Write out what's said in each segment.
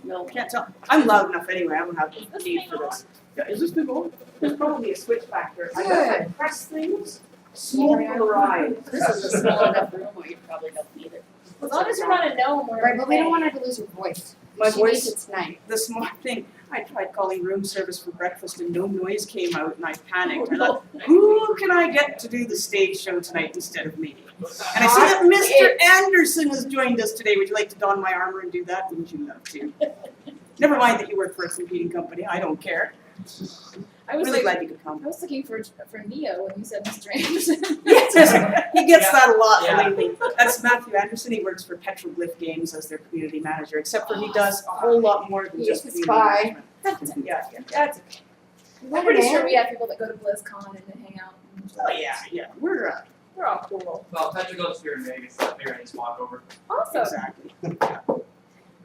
No. Can't tell. I'm loud enough anyway. I don't have the need for this. Yeah, is this thing on? There's probably a switch factor. I gotta press things. Small ride. This is a small enough room where you probably don't need it. As long as you're not a gnome, we're Right, but we don't okay. want her to lose her voice. My She needs voice, it tonight. this morning, I tried calling room service for breakfast and no noise came out and I panicked. I thought, who can I get to do the stage show tonight instead of me? And I see that Mr. Anderson has joined us today. Would you like to don my armor and do that? Wouldn't you love to? Never mind that you work for a competing company. I don't care. I was Really like, glad you could come. I was looking for Neo when you said Mr. Anderson. Yes, he gets that a lot, Yeah. believe me. That's Matthew Anderson. He works for Petroglyph Games as their community manager, except for he does a whole lot more than He just is the community spy. management. Yeah, that's okay. I'm pretty sure we have people that go to BlizzCon and hang out. And Oh yeah. We're We're all cool. Well, Petroglyph's here in Vegas, so they're in walk over. Awesome. exactly.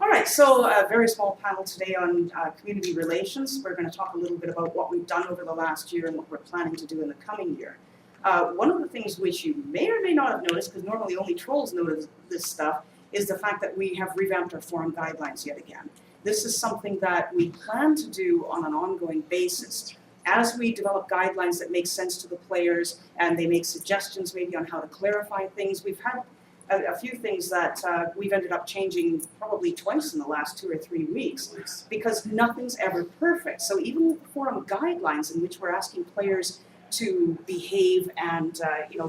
All right, so a very small panel today on community relations. We're going to talk a little bit about what we've done over the last year and what we're planning to do in the coming year. One of the things which you may or may not have noticed, because normally only trolls notice this stuff, is the fact that we have revamped our forum guidelines yet again. This is something that we plan to do on an ongoing basis. As we develop guidelines that make sense to the players and they make suggestions maybe on how to clarify things, we've had a few things that we've ended up changing probably twice in the last 2 or 3 weeks because nothing's ever perfect. So even with forum guidelines in which we're asking players to behave and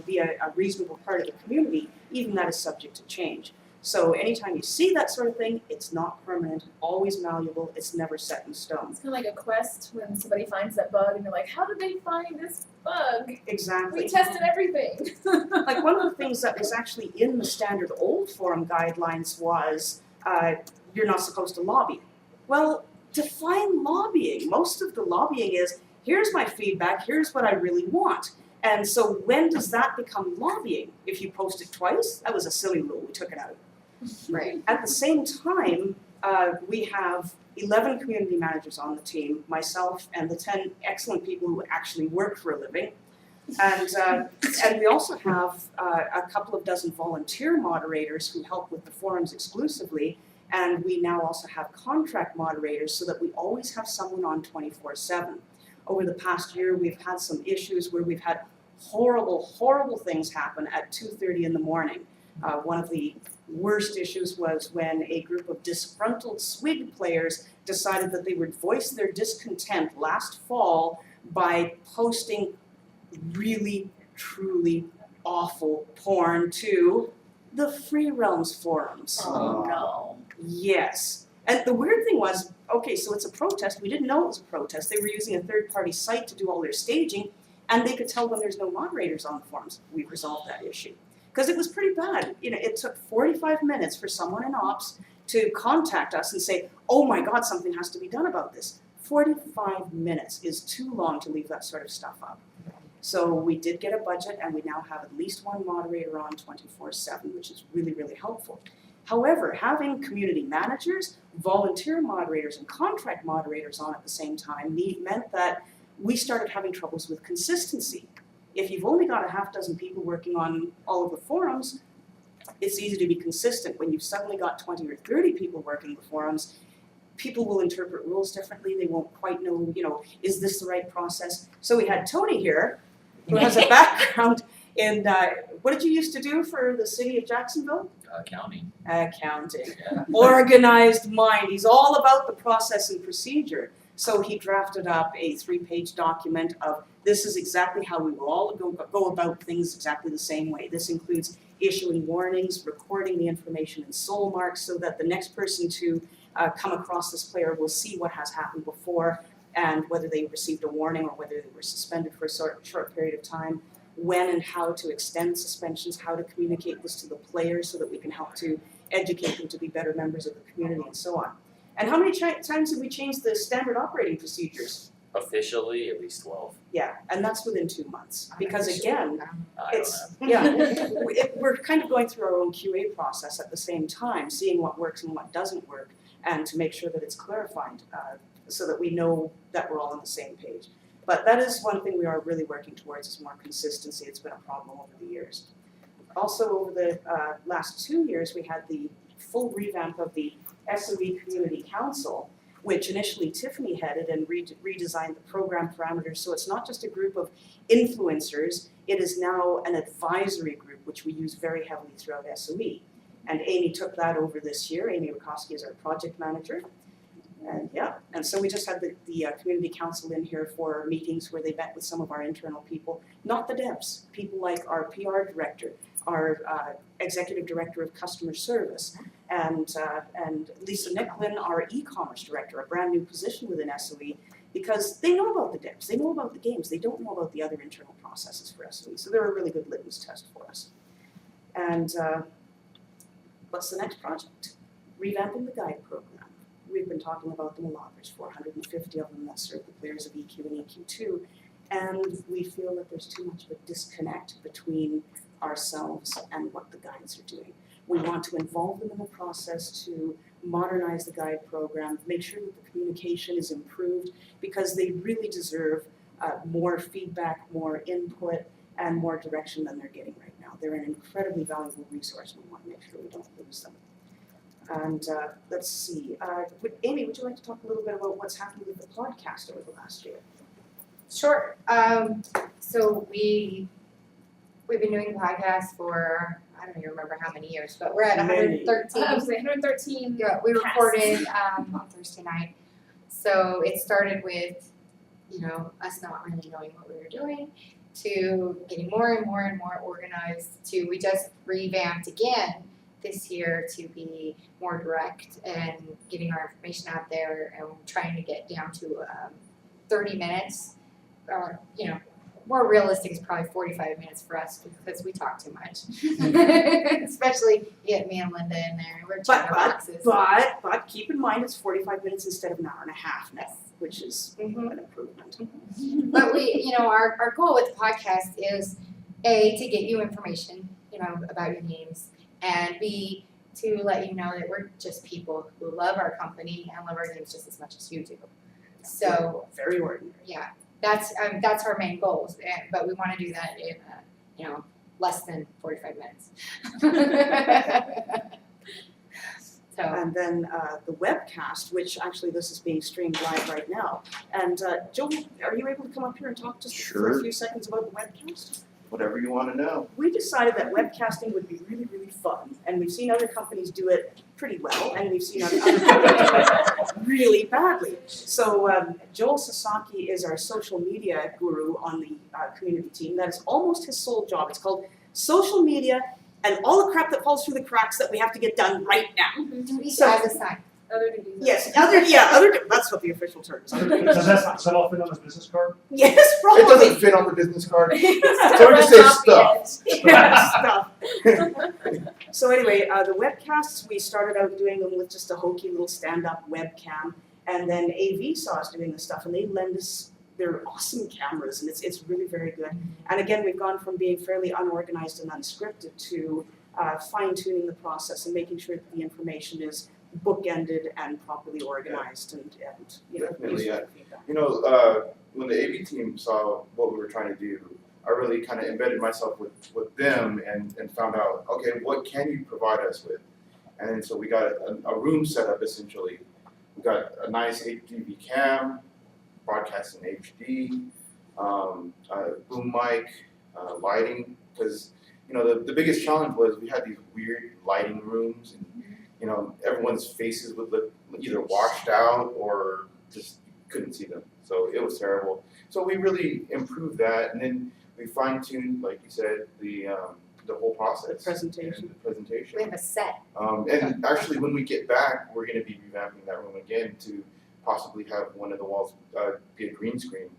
be a reasonable part of the community, even that is subject to change. So anytime you see that sort of thing, it's not permanent, always malleable, it's never set in stone. It's kind of like a quest when somebody finds that bug and you're like, how did they find this bug? Exactly. We tested everything. Like one of the things that was actually in the standard old forum guidelines was you're not supposed to lobby. Well, define lobbying. Most of the lobbying is, here's my feedback, here's what I really want. And so when does that become lobbying? If you post it twice, that was a silly rule, we took it out. Right. At the same time, we have 11 community managers on the team, myself and the 10 excellent people who actually work for a living. And we also have a couple of dozen volunteer moderators who help with the forums exclusively. And we now also have contract moderators so that we always have someone on 24/7. Over the past year, we've had some issues where we've had horrible things happen at 2:30 in the morning. One of the worst issues was when a group of disgruntled SWIG players decided that they would voice their discontent last fall by posting really, truly awful porn to the Free Realms forums. Oh no. Yes. And the weird thing was, okay, so it's a protest. We didn't know it was a protest. They were using a third-party site to do all their staging, and they could tell when there's no moderators on the forums. We've resolved that issue. Because it was pretty bad. It took 45 minutes for someone in ops to contact us and say, oh my God, something has to be done about this. 45 minutes is too long to leave that sort of stuff up. So we did get a budget, and we now have at least one moderator on 24/7, which is really, really helpful. However, having community managers, volunteer moderators, and contract moderators on at the same time meant that we started having troubles with consistency. If you've only got a half dozen people working on all of the forums, it's easy to be consistent. When you've suddenly got 20 or 30 people working the forums, people will interpret rules differently. They won't quite know, is this the right process? So we had Tony here, who has a background in, what did you used to do for the city of Jacksonville? Accounting. Accounting. Yeah. Organized mind. He's all about the process and procedure. So he drafted up a 3-page document of this is exactly how we will all go about things exactly the same way. This includes issuing warnings, recording the information in soul marks so that the next person to come across this player will see what has happened before and whether they received a warning or whether they were suspended for a short period of time, when and how to extend suspensions, how to communicate this to the players so that we can help to educate them to be better members of the community and so on. And how many times have we changed the standard operating procedures? Officially, at least 12. Yeah, and that's within 2 months. Because again, I it's, don't know. we're kind of going through our own QA process at the same time, seeing what works and what doesn't work, and to make sure that it's clarified so that we know that we're all on the same page. But that is one thing we are really working towards is more consistency. It's been a problem over the years. Also, over the last 2 years, we had the full revamp of the SOE Community Council, which initially Tiffany headed and redesigned the program parameters. So it's not just a group of influencers, it is now an advisory group, which we use very heavily throughout SOE. And Amy took that over this year. Amy Rakowski is our project manager. And so we just had the community council in here for meetings where they met with some of our internal people, not the devs, people like our PR director, our executive director of customer service, and Lisa Nicklin, our e-commerce director, a brand new position within SOE, because they know about the devs, they know about the games, they don't know about the other internal processes for SOE. So they're a really good litmus test for us. And what's the next project? Revamping the guide program. We've been talking about them a lot. There's 450 of them that serve the players of EQ and EQ2, and we feel that there's too much of a disconnect between ourselves and what the guides are doing. We want to involve them in the process to modernize the guide program, make sure that the communication is improved, because they really deserve more feedback, more input, and more direction than they're getting right now. They're an incredibly valuable resource. We want to make sure we don't lose them. And let's see, Amy, would you like to talk a little bit about what's happened with the podcast over the last year? Sure. So we've been doing podcasts for, I don't even remember how many years, but we're at Many. 113. I was like 113. Yeah, we Yes. recorded on Thursday night. So it started with, us not really knowing what we were doing, to getting more and more and more organized, to we just revamped again this year to be more direct and getting our information out there, and trying to get down to 30 minutes, or more realistic is probably 45 minutes for us because we talk too much. Especially get me and Linda in there, we're chatterboxes. But keep in mind it's 45 minutes instead of an hour and a half now, Yes. which is Mhm. an improvement. But we, our goal with the podcast is A, to get you information, about your games, and B, to let you know that we're just people who love our company and love our games just as much as you do. So, Very ordinary. yeah, that's our main goals, but we want to do that in, less than 45 minutes. So, And then the webcast, which actually this is being streamed live right now. And Joe, are you able to come up here and talk just for Sure. a few seconds about the webcast? Whatever you want to know. We decided that webcasting would be really, really fun, and we've seen other companies do it pretty well, and we've seen other companies do it really badly. So Joel Sasaki is our social media guru on the community team. That is almost his sole job. It's called social media and all the crap that falls through the cracks that we have to get done right now. duty So- as assigned. Other duties. Yes, that's what the official term is. Other duties. Does that all fit on this business card? Yes, It probably. doesn't fit on the business card. So So we just say stuff. Stuff. So anyway, the webcasts, we started out doing them with just a hokey little stand-up webcam, and then AV saw us doing this stuff, and they lend us their awesome cameras, and it's really very good. And again, we've gone from being fairly unorganized and unscripted to fine-tuning the process and making sure that the information is bookended and properly organized, and Definitely, useful yeah. feedback. When the AV team saw what we were trying to do, I really kind of embedded myself with them and found out, okay, what can you provide us with? And so we got a room set up essentially. We got a nice HDV cam, broadcast in HD, boom mic, lighting, because the biggest challenge was we had these weird lighting rooms, and everyone's faces would look either washed out or just couldn't see them. So it was terrible. So we really improved that, and then we fine-tuned, like you said, the whole process. The presentation. And the presentation. We have a set. And actually, when we get back, we're going to be revamping that room again to possibly have one of the walls be a green screen.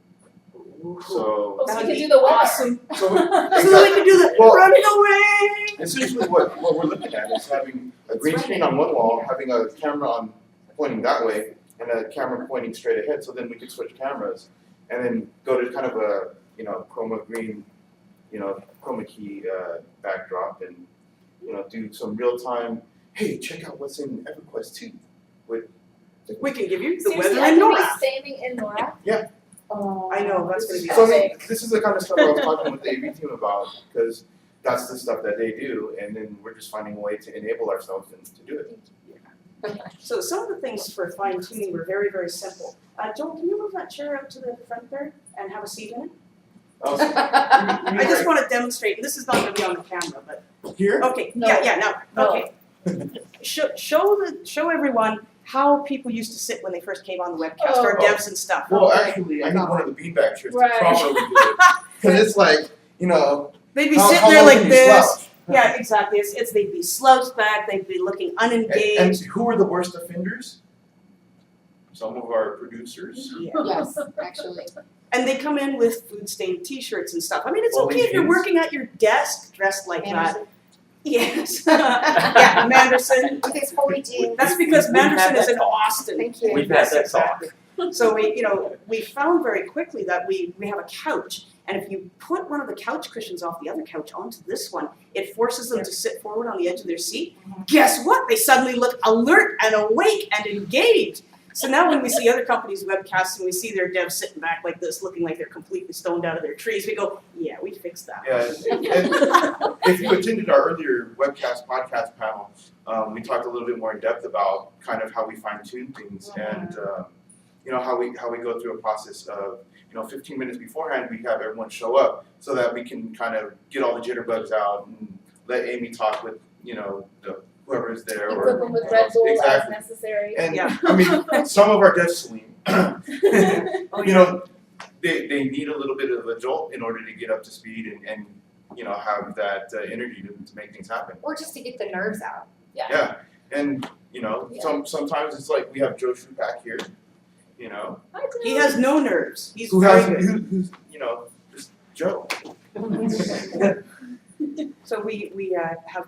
Ooh. So, Oh, so That'd we be can do the webinar. awesome. so So that we can do the Well- running away. essentially what we're looking at is having a green screen on one wall, having a camera pointing that way, and a camera pointing straight ahead, so then we could switch cameras, and then go to kind of a, chroma green, chroma key backdrop, and, do some real time, hey, check out what's in EverQuest 2 with. We can give you the Seriously, weather I and can be NORAD. standing in NORAD? Yeah. Oh, I know, that's gonna be So I mean, epic. this is the kind of stuff I was talking with the AV team about, because that's the stuff that they do, and then we're just finding a way to enable ourselves and to do it. So some of the things for fine tuning were very, very simple. Joel, can you move that chair out to the front there and have a seat in it? I just want to demonstrate, and this is not going to be on the camera, but Here? okay, No. no, okay. Show everyone how people used to sit when they first came on the webcast, our Oh. devs and stuff. Well, actually, I need one of the beanbag chairs to Right. properly do it. Cause it's like, you know, They'd be how sitting low there like can you this. slouch? Yeah, exactly. It's they'd be slouched back. They'd be looking unengaged. And who were the worst offenders? Some of our producers. Yeah. Yes, actually. And they come in with food stained T-shirts and stuff. I mean, it's Well, okay if you're jeans. working at your desk dressed like that. Manderson. Yes. Yeah, Manderson. With his holy jeans. That's because We've had Manderson is that in talk. Austin. Thank you. We've had Yes, that talk. exactly. So we found very quickly that we have a couch, and if you put one of the couch cushions off the other couch onto this one, it forces them to sit forward on the edge of their seat. Guess what? They suddenly look alert and awake and engaged. So now when we see other companies' webcasts and we see their devs sitting back like this, looking like they're completely stoned out of their trees, we go, yeah, we fixed that. Yeah, and if you attended our earlier webcast podcast panel, we talked a little bit more in depth about kind of how we fine tune things and you know how we go through a process of 15 minutes beforehand we have everyone show up so that we can kind of get all the jitterbugs out and let Amy talk with whoever is there Equip them with or Red Bull as exactly. necessary. And Yeah. I mean some of our devs Celine, Oh, you know, they need a little bit of a jolt in order to get up to speed and have that energy to make things happen. Or just to get the nerves out. Yeah, and Yeah. sometimes it's like we have Joe Shupak here, Hi, Joe. He has no nerves. He's who's very good. just Joe. So we have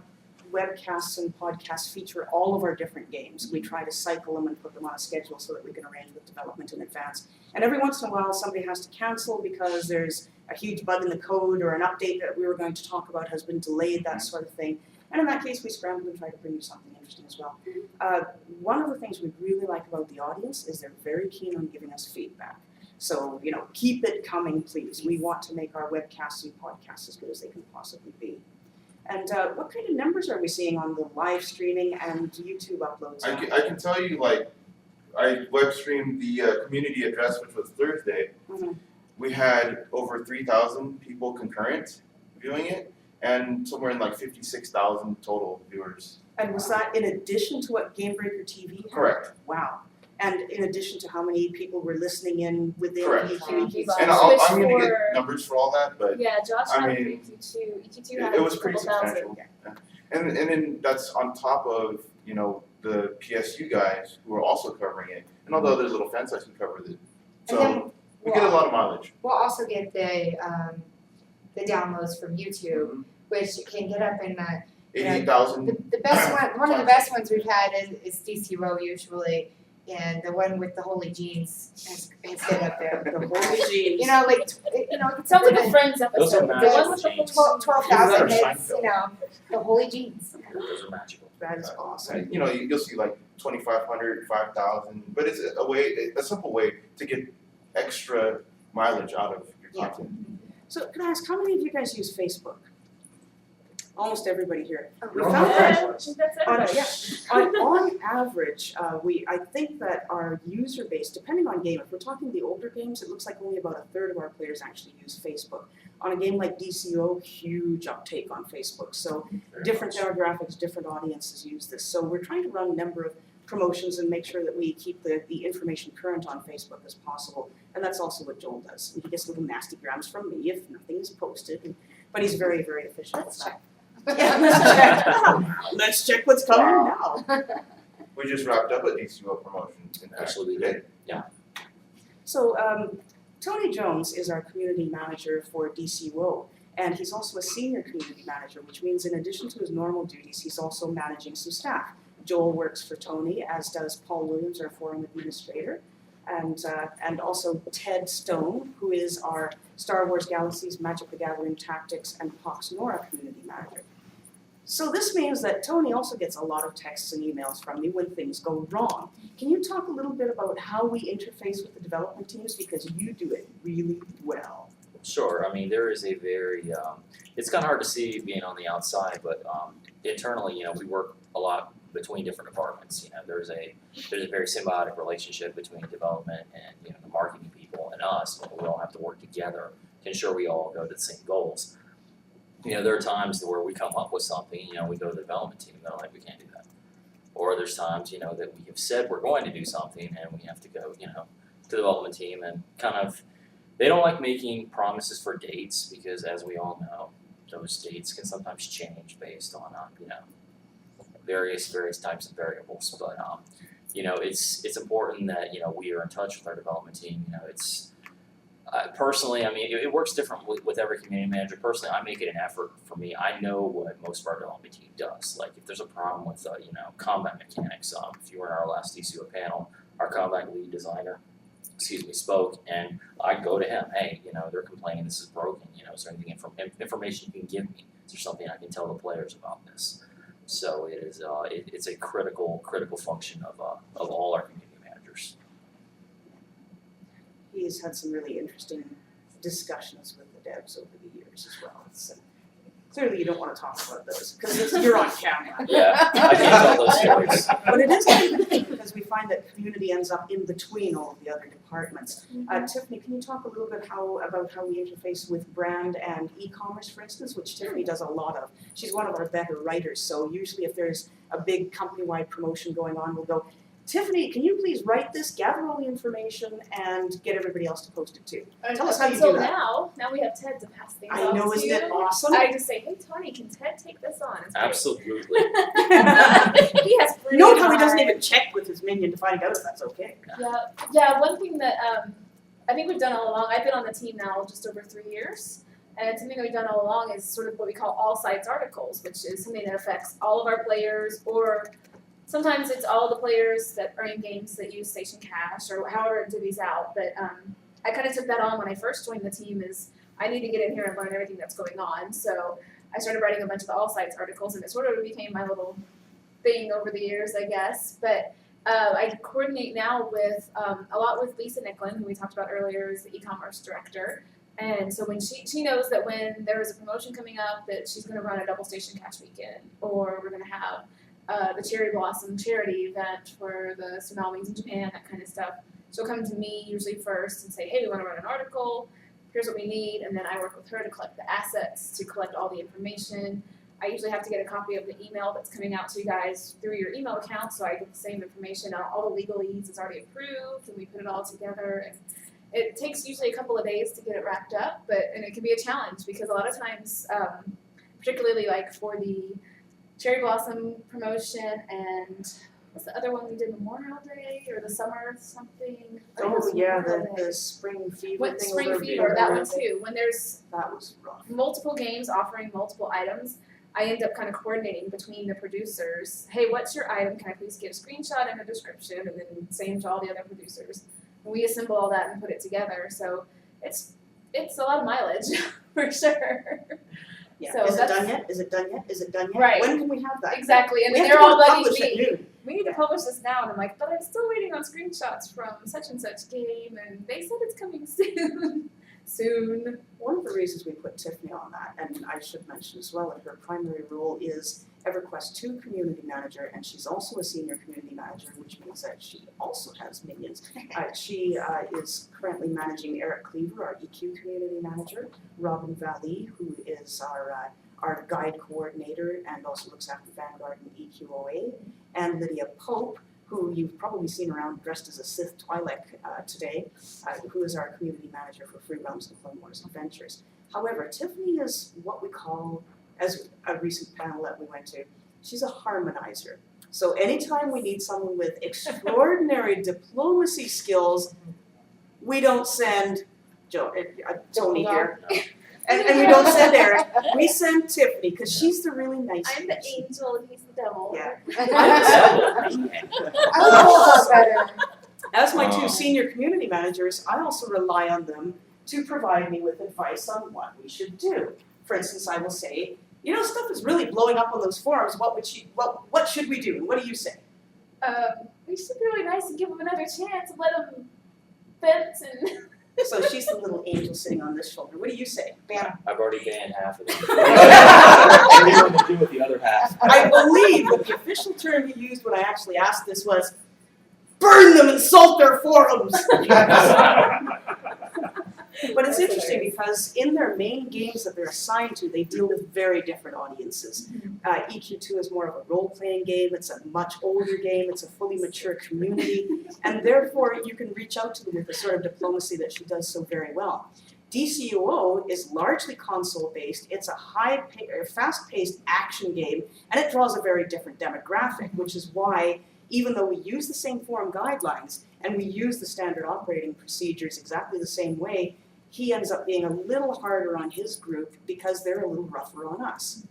webcasts and podcasts feature all of our different games. We try to cycle them and put them on a schedule so that we can arrange the development in advance. And every once in a while, somebody has to cancel because there's a huge bug in the code or an update that we were going to talk about has been delayed, that sort of thing. And in that case, we scramble and try to bring you something interesting as well. One of the things we really like about the audience is they're very keen on giving us feedback. So, keep it coming, please. We want to make our webcasts and podcasts as good as they can possibly be. And what kind of numbers are we seeing on the live streaming and YouTube uploads? I can tell you, like, I web streamed the community address, which was Thursday. Mhm. We had over 3,000 people concurrent viewing it, and somewhere in like 56,000 total viewers. And was that in addition to what Game Breaker TV had? Correct. Wow. And in addition to how many people were listening in within Correct. EQ? And I'm going to get numbers for all that, but Yeah, Josh I had mean, EQ2 had it a was pretty couple thousand. substantial. Yeah. And then that's on top of the PSU guys who are also covering it, and all the other little fan sites who covered it. And then So we get a lot of mileage. We'll also get the downloads from YouTube, which can get up in 88,000. the best one of the best ones we've had is DC Row usually, and the one with the holy jeans is get up there. The holy jeans. It sounds like a Friends Those episode. are The one with the magic whole 12,000 Those are is, the holy jeans. Those are magical. That is awesome. And, you'll see like 2,500, 5,000, but it's a simple way to get extra mileage out of your Yeah. content. So can I ask, how many of you guys use Facebook? Almost everybody here. We You're found on that the Yeah, that's everybody. on average, I think that our user base, depending on game, if we're talking the older games, it looks like only about a third of our players actually use Facebook. On a game like DCO, huge uptake on Facebook. So Very different much. demographics, different audiences use this. So we're trying to run a number of promotions and make sure that we keep the information current on Facebook as possible. And that's also what Joel does. He gets little nasty grams from me if nothing is posted, but he's very, very efficient at that. Yeah, let's check. Let's check what's coming now. We just wrapped up a DCO promotion. in fact, Actually, we today. did. So Tony Jones is our community manager for DCO, and he's also a senior community manager, which means in addition to his normal duties, he's also managing some staff. Joel works for Tony, as does Paul Williams, our forum administrator, and also Ted Stone, who is our Star Wars Galaxies, Magic the Gathering Tactics, and Pox Nora community manager. So this means that Tony also gets a lot of texts and emails from me when things go wrong. Can you talk a little bit about how we interface with the development teams, because you do it really well? Sure. I mean, there is a very, it's kind of hard to see being on the outside, but internally, we work a lot between different departments. There's a very symbiotic relationship between development and the marketing people and us. We all have to work together to ensure we all go to the same goals. There are times where we come up with something, we go to the development team, and they're like, we can't do that. Or there's times, that we have said we're going to do something, and we have to go, to the development team and kind of, they don't like making promises for dates because, as we all know, those dates can sometimes change based on, various types of variables. But, it's important that, we are in touch with our development team. It's personally, it works different with every community manager. Personally, I make it an effort for me. I know what most of our development team does. Like if there's a problem with, combat mechanics, if you were in our last DCO panel, our combat lead designer, spoke, and I go to him. Hey, they're complaining this is broken. Is there anything information you can give me? Is there something I can tell the players about this? So it is. It's a critical function of all our community managers. He's had some really interesting discussions with the devs over the years as well. So clearly you don't want to talk about those because you're on camera. Yeah, I can't tell those stories. But it is kind of interesting because we find that community ends up in between all of the other departments. Tiffany, can you talk a little bit about how we interface with brand and e-commerce, for instance, which Tiffany does a lot of. She's one of our better writers, so usually if there's a big company-wide promotion going on, we'll go, Tiffany, can you please write this, gather all the information, and get everybody else to post it too? Tell us how you do that. Now we have Ted to pass things I off know, to isn't you. it awesome? I just say, hey Tony, can Ted take this on? It's great. Absolutely. He has pretty Note how he doesn't high- even check with his minion to find out if that's okay. Yeah, one thing that I think we've done all along, I've been on the team now just over 3 years, and something that we've done all along is sort of what we call all sites articles, which is something that affects all of our players, or sometimes it's all the players that are in games that use Station Cash, or however it divvies out, but I kind of took that on when I first joined the team is I need to get in here and learn everything that's going on, so I started writing a bunch of the all sites articles, and it sort of became my little thing over the years, I guess, but I coordinate now with a lot with Lisa Nicklin, who we talked about earlier, is the e-commerce director. And so when she knows that when there is a promotion coming up that she's going to run a double Station Cash weekend, or we're going to have the Cherry Blossom charity event for the tsunamis in Japan, that kind of stuff, she'll come to me usually first and say, hey, we want to run an article, here's what we need, and then I work with her to collect the assets, to collect all the information. I usually have to get a copy of the email that's coming out to you guys through your email account, so I get the same information. All the legalese is already approved, and we put it all together. And it takes usually a couple of days to get it wrapped up, and it can be a challenge because a lot of times, particularly like for the Cherry Blossom promotion and what's the other one we did, Memorial Day or the summer something? Oh yeah, the spring fever thing. Spring over fever, there. that one too. When there's That was rough. multiple games offering multiple items, I end up kind of coordinating between the producers. Hey, what's your item? Can I please get a screenshot and a description? And then same to all the other producers. And we assemble all that and put it together. So it's a lot of mileage for sure. Yeah. So Is it that's- done yet? Is it done yet? Is it done yet? Right. When can we have that? Exactly. And We then have they're to all go bugging publish at me. noon. We need to publish this now. And I'm like, but I'm still waiting on screenshots from such and such game. And they said it's coming soon. Soon. One of the reasons we put Tiffany on that, and I should mention as well, that her primary role is EverQuest 2 community manager, and she's also a senior community manager, which means that she also has minions. She is currently managing Eric Cleaver, our EQ community manager, Robin Valley, who is our guide coordinator and also looks after Vanguard and EQOA, and Lydia Pope, who you've probably seen around dressed as a Sith Twi'lek today, who is our community manager for Free Realms and Clone Wars Adventures. However, Tiffany is what we call, as a recent panel that we went to, she's a harmonizer. So anytime we need someone with extraordinary diplomacy skills, we don't send Tony here, and we don't send Eric, we send Tiffany, because she's the really nice I'm the person. angel and he's the devil. Yeah. I love better. As my two senior community managers, I also rely on them to provide me with advice on what we should do. For instance, I will say, stuff is really blowing up on those forums. What should we do? And what do you say? We should be really nice and give them another chance and let them vent and So she's the little angel sitting on this shoulder. What do you say? Bam. I've already banned half of them. What do you want to do with the other half? I believe that the official term he used when I actually asked this was, burn them and salt their forums. But it's interesting because in their main games that they're assigned to, they deal with very different audiences. EQ2 is more of a role-playing game, it's a much older game, it's a fully mature community, and therefore you can reach out to them with the sort of diplomacy that she does so very well. DCUO is largely console-based, it's a fast-paced action game, and it draws a very different demographic, which is why even though we use the same forum guidelines and we use the standard operating procedures exactly the same way, he ends up being a little harder on his group because they're a little rougher on us.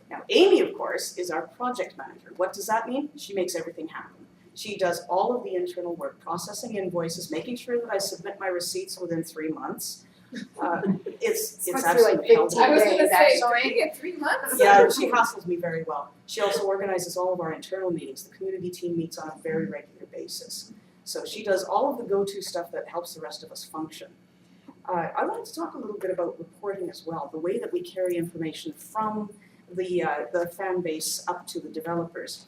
Now, Amy, of course, is our project manager. What does that mean? She makes everything happen. She does all of the internal work, processing invoices, making sure that I submit my receipts within 3 months. It's absolutely helpful. I was gonna say, actually. doing it 3 months? Yeah, she hassles me very well. She also organizes all of our internal meetings. The community team meets on a very regular basis. So she does all of the go-to stuff that helps the rest of us function. I wanted to talk a little bit about reporting as well, the way that we carry information from the fan base up to the developers.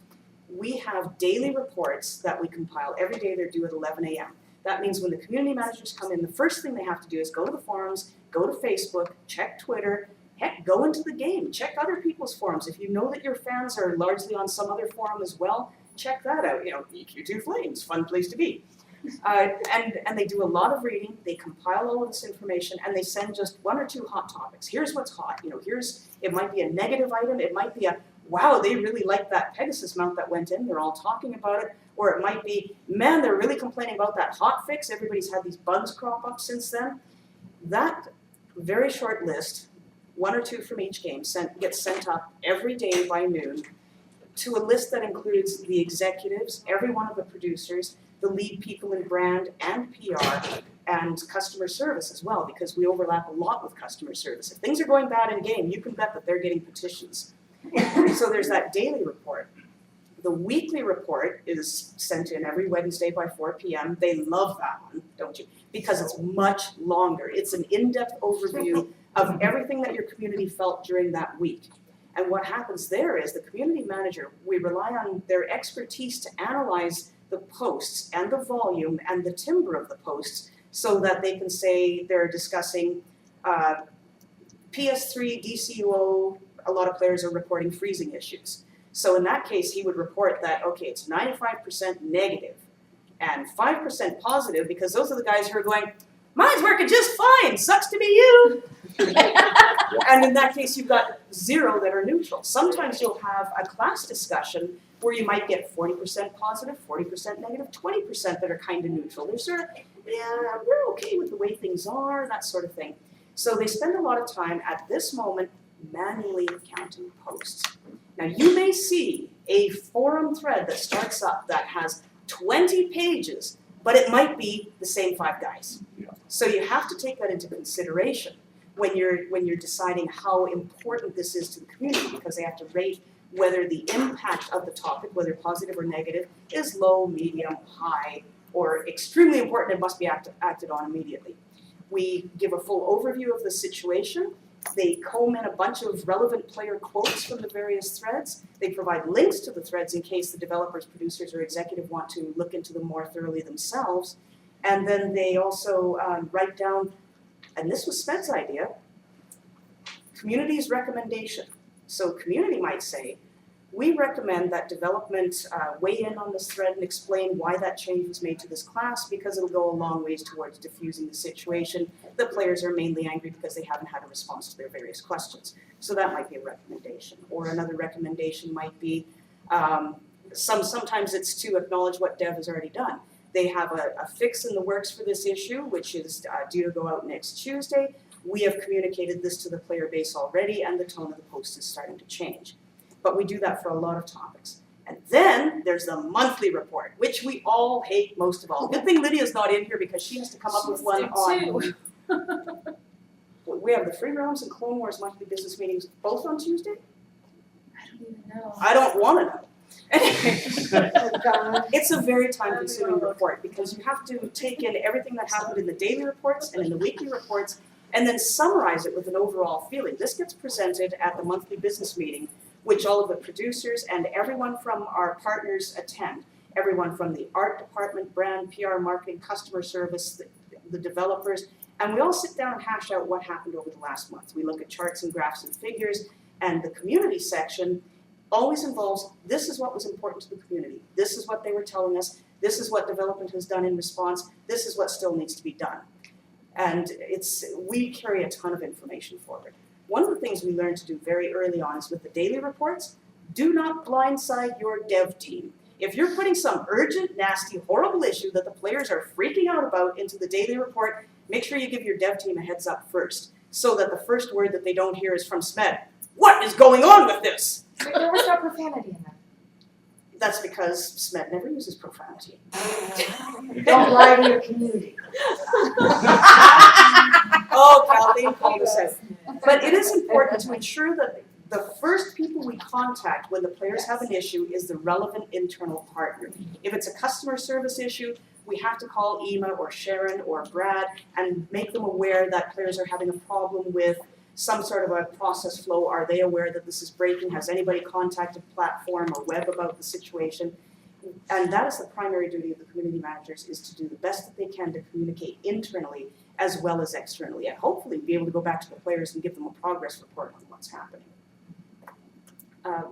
We have daily reports that we compile. Every day they're due at 11 a.m. That means when the community managers come in, the first thing they have to do is go to the forums, go to Facebook, check Twitter, heck, go into the game, check other people's forums. If you know that your fans are largely on some other forum as well, check that out. You know, EQ2 Flames, fun place to be. And they do a lot of reading, they compile all of this information, and they send just 1 or 2 hot topics. Here's what's hot. You know, it might be a negative item, it might be a, wow, they really like that Pegasus mount that went in, they're all talking about it. Or it might be, man, they're really complaining about that hot fix, everybody's had these bugs crop up since then. That very short list, 1 or 2 from each game, gets sent up every day by noon to a list that includes the executives, every one of the producers, the lead people in brand and PR, and customer service as well, because we overlap a lot with customer service. If things are going bad in game, you can bet that they're getting petitions. So there's that daily report. The weekly report is sent in every Wednesday by 4 p.m. They love that one, don't you? Because it's much longer. It's an in-depth overview of everything that your community felt during that week. And what happens there is the community manager, we rely on their expertise to analyze the posts and the volume and the timbre of the posts so that they can say they're discussing PS3, DCUO, a lot of players are reporting freezing issues. So in that case, he would report that, okay, it's 95% negative and 5% positive because those are the guys who are going, mine's working just fine, sucks to be you. And in that case, you've got 0 that are neutral. Sometimes you'll have a class discussion where you might get 40% positive, 40% negative, 20% that are kind of neutral. They're sort of, yeah, we're okay with the way things are, that sort of thing. So they spend a lot of time at this moment manually counting posts. Now you may see a forum thread that starts up that has 20 pages, but it might be the same 5 guys. Yeah. So you have to take that into consideration when you're deciding how important this is to the community, because they have to rate whether the impact of the topic, whether positive or negative, is low, medium, high, or extremely important and must be acted on immediately. We give a full overview of the situation. They comb in a bunch of relevant player quotes from the various threads. They provide links to the threads in case the developers, producers, or executive want to look into them more thoroughly themselves. And then they also write down, and this was Sped's idea, community's recommendation. So community might say, we recommend that development weigh in on this thread and explain why that change was made to this class because it'll go a long ways towards diffusing the situation. The players are mainly angry because they haven't had a response to their various questions. So that might be a recommendation. Or another recommendation might be, sometimes it's to acknowledge what dev has already done. They have a fix in the works for this issue, which is due to go out next Tuesday. We have communicated this to the player base already, and the tone of the post is starting to change. But we do that for a lot of topics. And then there's the monthly report, which we all hate most of all. Good thing Lydia's not in here because she has to come up with one on. We have the Free Realms and Clone Wars monthly business meetings both on Tuesday? I don't even know. I don't want to know. Oh, God. It's a very time-consuming report because you have to take in everything that happened in the daily reports and in the weekly reports and then summarize it with an overall feeling. This gets presented at the monthly business meeting, which all of the producers and everyone from our partners attend. Everyone from the art department, brand, PR, marketing, customer service, the developers, and we all sit down and hash out what happened over the last month. We look at charts and graphs and figures, and the community section always involves, this is what was important to the community, this is what they were telling us, this is what development has done in response, this is what still needs to be done. And we carry a ton of information forward. One of the things we learned to do very early on is with the daily reports, do not blindside your dev team. If you're putting some urgent, nasty, horrible issue that the players are freaking out about into the daily report, make sure you give your dev team a heads up first, so that the first word that they don't hear is from SMED. What is going on with this? There was no profanity in that. That's because SMED never uses profanity. Don't lie to your community. Oh, Kathleen called us out. But it is important to ensure that the first people we contact when the players have an issue is the relevant internal partner. If it's a customer service issue, we have to call Ema or Sharon or Brad and make them aware that players are having a problem with some sort of a process flow. Are they aware that this is breaking? Has anybody contacted platform or web about the situation? And that is the primary duty of the community managers, is to do the best that they can to communicate internally as well as externally, and hopefully be able to go back to the players and give them a progress report on what's happening.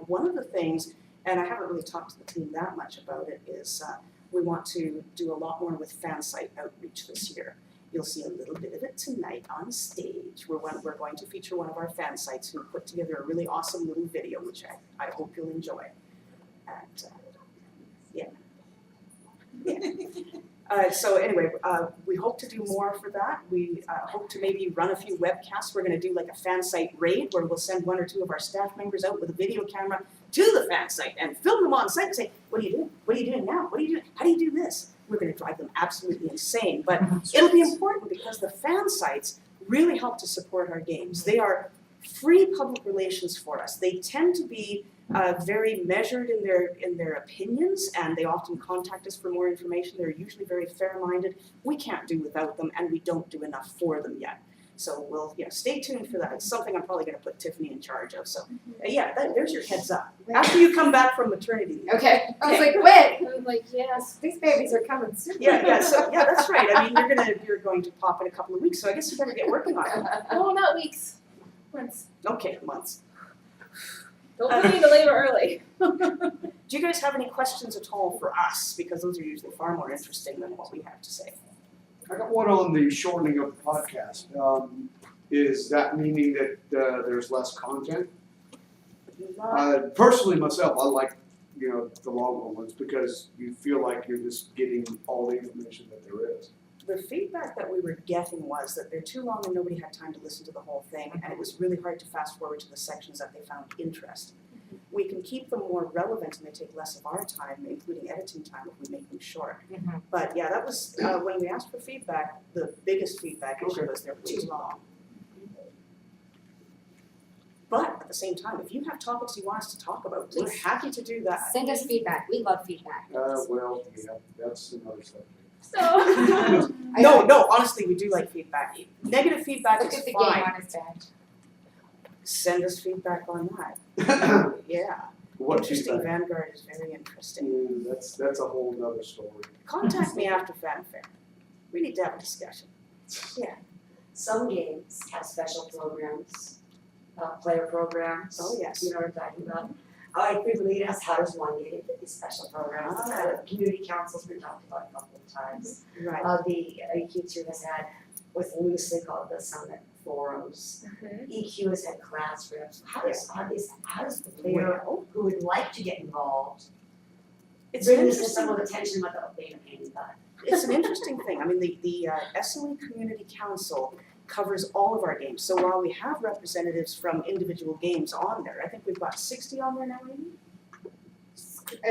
One of the things, and I haven't really talked to the team that much about it, is we want to do a lot more with fan site outreach this year. You'll see a little bit of it tonight on stage. We're going to feature one of our fan sites who put together a really awesome little video, which I hope you'll enjoy. And so anyway, we hope to do more for that. We hope to maybe run a few webcasts. We're going to do like a fan site raid where we'll send one or two of our staff members out with a video camera to the fan site and film them on site and say, what are you doing? What are you doing now? What are you doing? How do you do this? We're going to drive them absolutely insane. But it'll be important because the fan sites really help to support our games. They are free public relations for us. They tend to be very measured in their opinions, and they often contact us for more information. They're usually very fair-minded. We can't do without them, and we don't do enough for them yet. So we'll stay tuned for that. It's something I'm probably going to put Tiffany in charge of. So there's your heads up. After you come back from maternity leave. Okay. I was like, wait. I was like, yes. These babies are coming soon. So that's right. I mean, you're going to pop in a couple of weeks, so I guess you better get working on it. No, not weeks. Months. Okay, months. Don't put me to labor early. Do you guys have any questions at all for us? Because those are usually far more interesting than what we have to say. I got one on the shortening of the podcast. Is that meaning that there's less content? Personally, myself, I like the longer ones because you feel like you're just getting all the information that there is. The feedback that we were getting was that they're too long and nobody had time to listen to the whole thing, and it was really hard to fast forward to the sections that they found interesting. We can keep them more relevant and they take less of our time, including editing time, if we make them short. But yeah, that was, when we asked for feedback, the biggest feedback issue was they're too long. But at the same time, if you have topics you want us to talk about, we're happy to do that. Send us feedback. We love feedback. Well, yeah, that's another subject. So. No, honestly, we do like feedback. Negative feedback Look is at the fine. game on his badge. Send us feedback on that. Yeah. What Interesting. feedback? Vanguard is very interesting. That's a whole nother story. Contact me after Fanfare. We need to have a discussion. Some games have special programs, player programs. Oh, yes. You know what I'm talking about? I frequently ask, how does one get into these special programs? Community councils we talked about a couple of times. Right. The EQ2 has had what's loosely called the Summit forums. EQ has had class reps. How does the player who would like to get involved It's bring this to interesting. someone's attention without being a pain in the butt? It's an interesting thing. I mean, the SOE Community Council covers all of our games. So while we have representatives from individual games on there, I think we've got 60 on there now, maybe?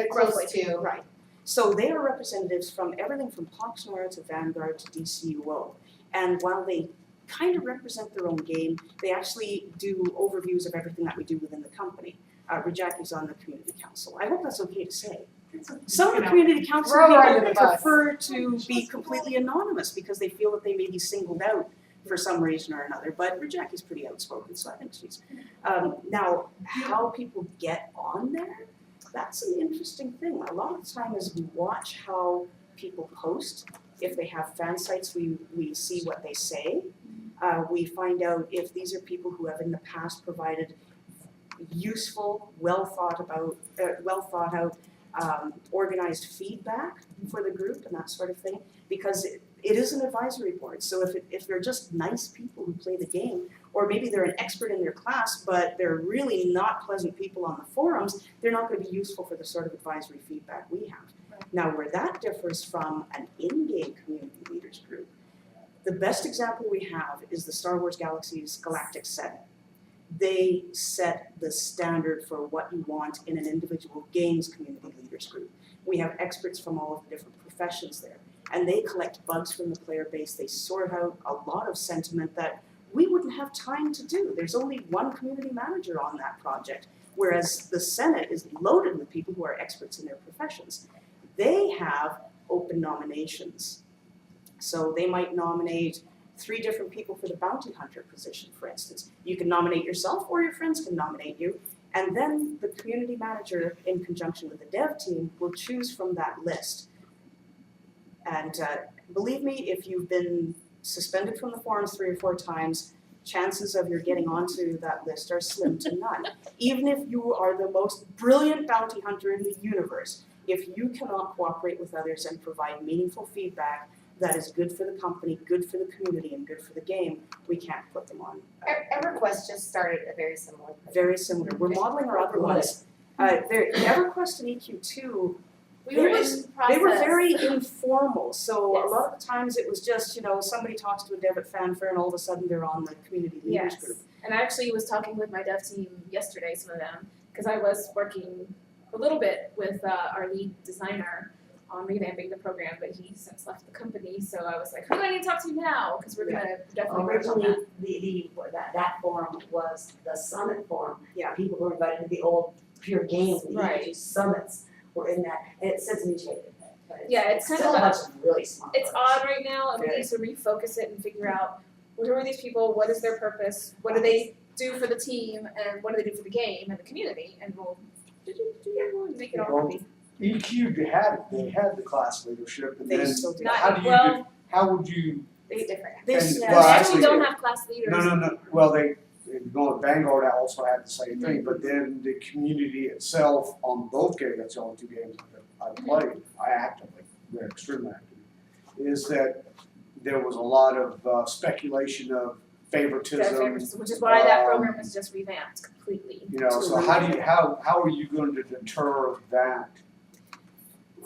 Close to. Right. So they are representatives from everything from Pox Noir to Vanguard to DCUO. And while they kind of represent their own game, they actually do overviews of everything that we do within the company. Rajaki's on the community council. I hope that's okay to say. Some of the community council Throw her under people the bus. prefer to be completely anonymous because they feel that they may be singled out for some reason or another, but Rajaki's pretty outspoken, so I think she's. Now, how people get on there, that's an interesting thing. A lot of the time is we watch how people post. If they have fan sites, we see what they say. We find out if these are people who have in the past provided useful, well thought out, organized feedback for the group and that sort of thing, because it is an advisory board. So if they're just nice people who play the game, or maybe they're an expert in their class, but they're really not pleasant people on the forums, they're not going to be useful for the sort of advisory feedback we have. Now, where that differs from an in-game community leaders group, the best example we have is the Star Wars Galaxy's Galactic Senate. They set the standard for what you want in an individual games community leaders group. We have experts from all of the different professions there, and they collect bugs from the player base. They sort out a lot of sentiment that we wouldn't have time to do. There's only one community manager on that project, whereas the Senate is loaded with people who are experts in their professions. They have open nominations. So they might nominate 3 different people for the bounty hunter position, for instance. You can nominate yourself or your friends can nominate you, and then the community manager, in conjunction with the dev team, will choose from that list. And believe me, if you've been suspended from the forums 3 or 4 times, chances of your getting onto that list are slim to none. Even if you are the most brilliant bounty hunter in the universe, if you cannot cooperate with others and provide meaningful feedback that is good for the company, good for the community, and good for the game, we can't put them on. EverQuest just started a very similar program. Very similar. We're modeling our other ones. EverQuest and EQ2, We were in process. they were very informal. So Yes. a lot of the times it was just, somebody talks to a dev at Fanfare and all of a sudden they're on the community leaders Yes. group. And I actually was talking with my dev team yesterday, some of them, because I was working a little bit with our lead designer on revamping the program, but he since left the company, so I was like, who do I need to talk to now? Because we're gonna definitely work on that. Originally, that forum was the summit forum. Yeah. People who were invited to the old pure games, the Right. EG summits were in that, and it since mutated. But Yeah, it's kind still of a bunch of really smart It's folks. odd right now, and we Very. need to refocus it and figure out who are these people, what is their purpose, what do they do for the team, and what do they do for the game and the community, and we'll make it all Well, happy. EQ, they had the class leadership, and They then still do. how do you Well, how would you? It's different. They, And- yeah, well, they actually, actually don't have class leaders. No. Well, they Vanguard also had the same thing, but then the community itself on both games, that's the only 2 games I played, very extremely active, is that there was a lot of speculation of favoritism. Which is why that program was just revamped completely. So how are you going to deter that?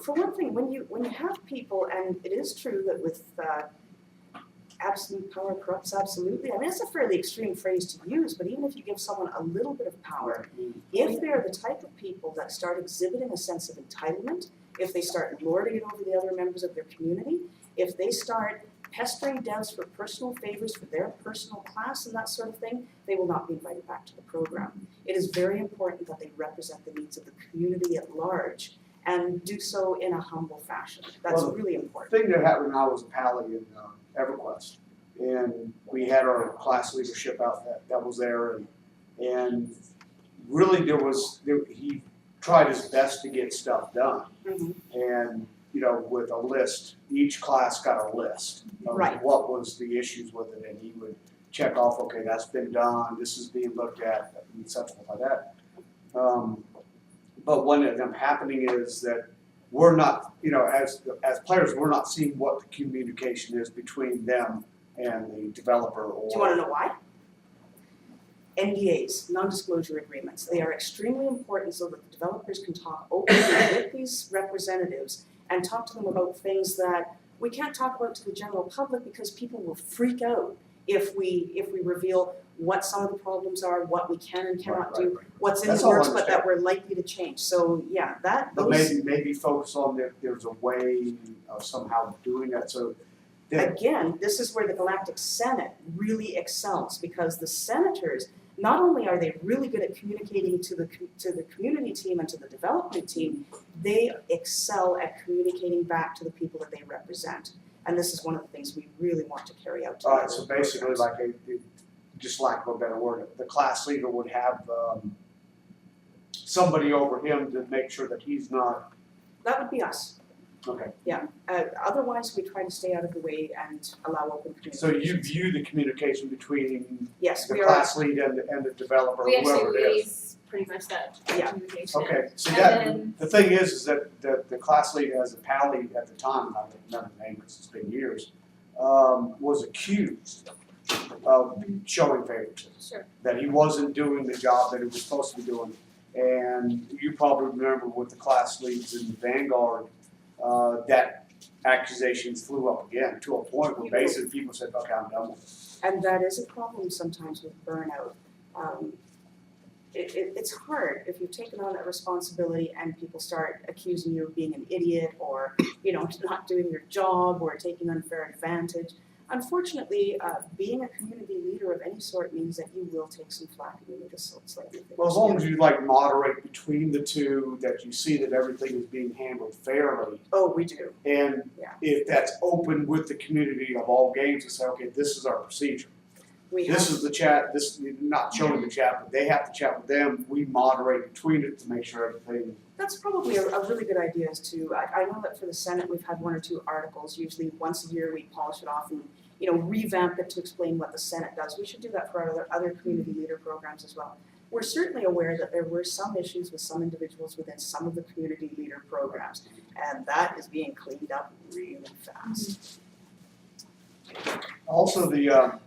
For one thing, when you have people, and it is true that with absolute power corrupts absolutely. I mean, it's a fairly extreme phrase to use, but even if you give someone a little bit of power, if they're the type of people that start exhibiting a sense of entitlement, if they start lording it over the other members of their community, if they start pestering devs for personal favors for their personal class and that sort of thing, they will not be invited back to the program. It is very important that they represent the needs of the community at large and do so in a humble fashion. That's Well, really important. The thing that happened when I was a pally in EverQuest, and we had our class leadership out that was there, and really he tried his best to get stuff done, Mhm. and with a list, each class got a list of Right. what was the issues with it, and he would check off, okay, that's been done, this is being looked at, and such like that. But what ended up happening is that we're not, as players, we're not seeing what the communication is between them and the developer or. Do you want to know why? NDAs, non-disclosure agreements. They are extremely important so that the developers can talk openly with these representatives and talk to them about things that we can't talk about to the general public because people will freak out if we reveal what some of the problems are, what we can and cannot do, what's in That's the all I works, but understand. that we're likely to change. So yeah, But maybe focus on there's a way of somehow doing that, so that, again, this is where the Galactic Senate really excels because the senators, not only are they really good at communicating to the community team and to the development team, they excel at communicating back to the people that they represent. And this is one of the things we really want to carry out to Alright, the so basically programs. just lack of a better word, the class leader would have, somebody over him to make sure that he's not, That would be us. okay. Otherwise, we try to stay out of the way and allow open communication. So you view the communication between Yes, the we are. class lead and the developer, We actually whoever it is. liaise pretty much that Yeah. communication. Okay, so And that, then- the thing is that the class lead as a PAL lead at the time, and I don't remember the name because it's been years, was accused of showing favoritism. Sure. That he wasn't doing the job that he was supposed to be doing. And you probably remember with the class leads in the Vanguard, that accusations flew up again to a point where basically people said, okay, I'm done with it. And that is a problem sometimes with burnout. It's hard if you've taken on that responsibility and people start accusing you of being an idiot or, not doing your job or taking unfair advantage. Unfortunately, being a community leader of any sort means that you will take some flack and you need to slightly think. Well, as long as you moderate between the two, that you see that everything is being handled fairly. Oh, we do. And Yeah. if that's open with the community of all games to say, okay, this is our procedure. This is the chat, this, not showing the chat, but they have to chat with them. We moderate between it to make sure everything. That's probably a really good idea is to, I know that for the Senate, we've had 1 or 2 articles, usually once a year we polish it off and, revamp it to explain what the Senate does. We should do that for our other community leader programs as well. We're certainly aware that there were some issues with some individuals within some of the community leader programs, and that is being cleaned up really fast. Also, the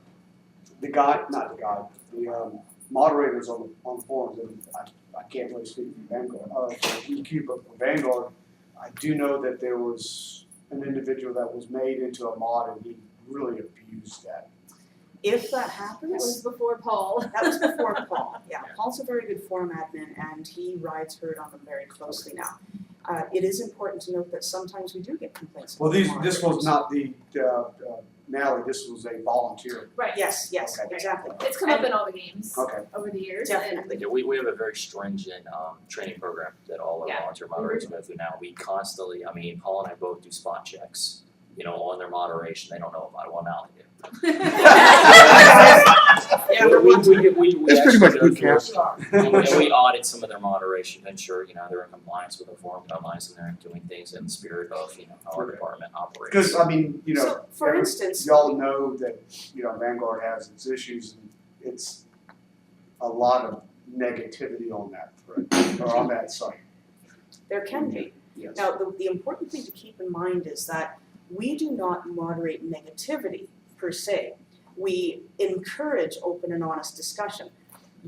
moderators on the forums, and I can't really speak for Vanguard, EQ, but for Vanguard, I do know that there was an individual that was made into a mod and he really abused that. If that That happens, was before Paul. that was before Paul. Yeah, Paul's a very good forum admin and he rides herd on them very closely now. It is important to note that sometimes we do get complaints. Well, about this moderators. was not the, Natalie, this was a volunteer. Right. Yes, Okay. exactly. It's come up in all the games Okay. over the years. Definitely. Yeah, we have a very stringent training program that all our Yeah. volunteer moderators go through now. We constantly, Paul and I both do spot checks, on their moderation. They don't know about it. Well, now they do. Yeah, We It's pretty actually much go boot through camp. and we audit some of their moderation to ensure, they're in compliance with the forum guidelines and they're doing things in the spirit of, how our department operates. Because, So, for instance, y'all know that, Vanguard has its issues and it's a lot of negativity on that thread, or on that site. there can be. Yes. Now, the important thing to keep in mind is that we do not moderate negativity per se. We encourage open and honest discussion.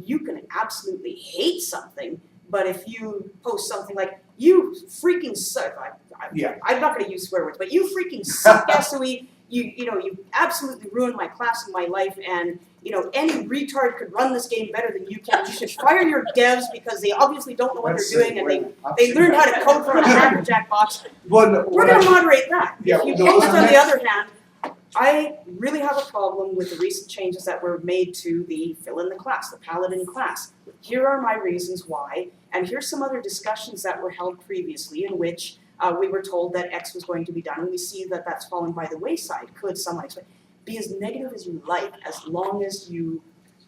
You can absolutely hate something, but if you post something like, you freaking suck, I'm not gonna use swear words, but you freaking suck, SOE, you absolutely ruined my class and my life, and any retard could run this game better than you can. You should fire your devs because they obviously don't know what they're doing and they learned how to code from a Hacker Jack box. We're gonna moderate that. Yeah, If you no, post, on the next- other hand, I really have a problem with the recent changes that were made to the fill in the class, the Paladin class. Here are my reasons why, and here's some other discussions that were held previously in which we were told that X was going to be done, and we see that that's fallen by the wayside. Could someone explain? Be as negative as you like, as long as you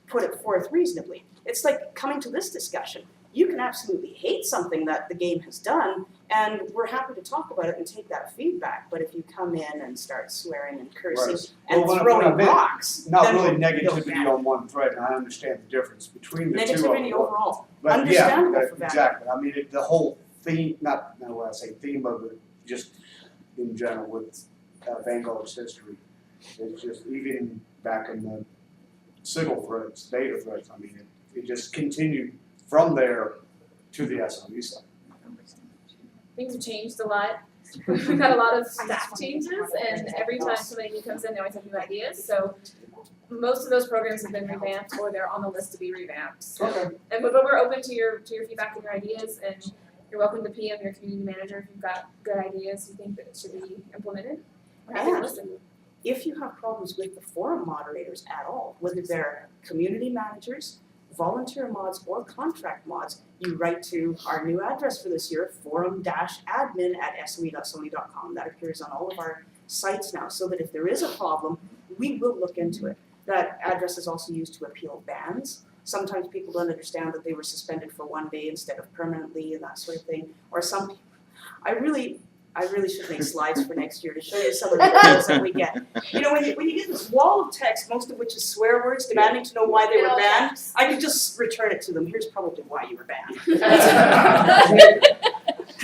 put it forth reasonably. It's like coming to this discussion. You can absolutely hate something that the game has done, and we're happy to talk about it and take that feedback. But if you come in and start swearing and cursing Right. and Well, when I throwing meant rocks, Not then really we'll feel negativity bad. on one thread, and I understand the difference between the two of them. Negativity overall. But Understandable yeah, for that. exactly. The whole theme, not when I say theme of it, just in general with Vanguard's history. It's just, even back in the SIGL threads, data threads, it just continued from there to the SOE side. Things have changed a lot. We've had a lot of staff changes, and every time somebody new comes in, they always have new ideas. So most of those programs have been revamped, or they're on the list to be revamped. So, Okay. and we're open to your feedback and your ideas, and you're welcome to PM your community manager if you've got good ideas you think that should be implemented. We're happy to And listen. if you have problems with the forum moderators at all, whether they're community managers, volunteer mods or contract mods, you write to our new address for this year, forum-admin@soe.sony.com. That appears on all of our sites now, so that if there is a problem, we will look into it. That address is also used to appeal bans. Sometimes people don't understand that they were suspended for one day instead of permanently and that sort of thing. Or some, I really should make slides for next year to show you some of the calls that we get. You know, when you get this wall of text, most of which is swear words, demanding to know why they were banned, I could just return it to them. Here's probably why you were banned.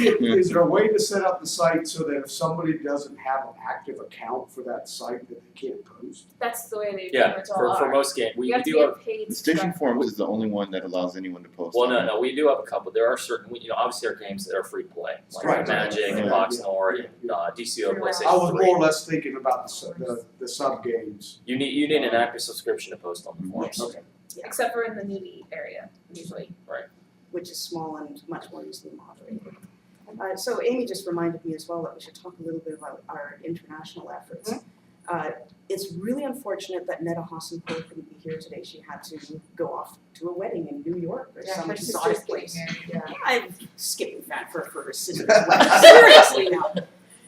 Is there a way to set up the site so that if somebody doesn't have an active account for that site that they can't post? That's the way they pretty Yeah, much all for are. most games, we You have to do be a have, paid The Station subscriber. Forums is the only one that allows anyone to post. well, on it. no, we do have a couple, there are certain, you know, obviously there are games that are free to play, like Right. Magic and Right. Boxnor and DCO, I I PlayStation was 3. more or less thinking about the sub games. You need an active subscription to post on the forums. Okay. Except for in the newbie area, usually. Which is small and much more easily moderated. So Amy just reminded me as well that we should talk a little bit about our international efforts. It's really unfortunate that Netta Hassenpohl couldn't be here today. She had to go off to a wedding in New York or some her exotic sister's getting place. married, yeah. I'm skipping that for her sister's wedding. Seriously now.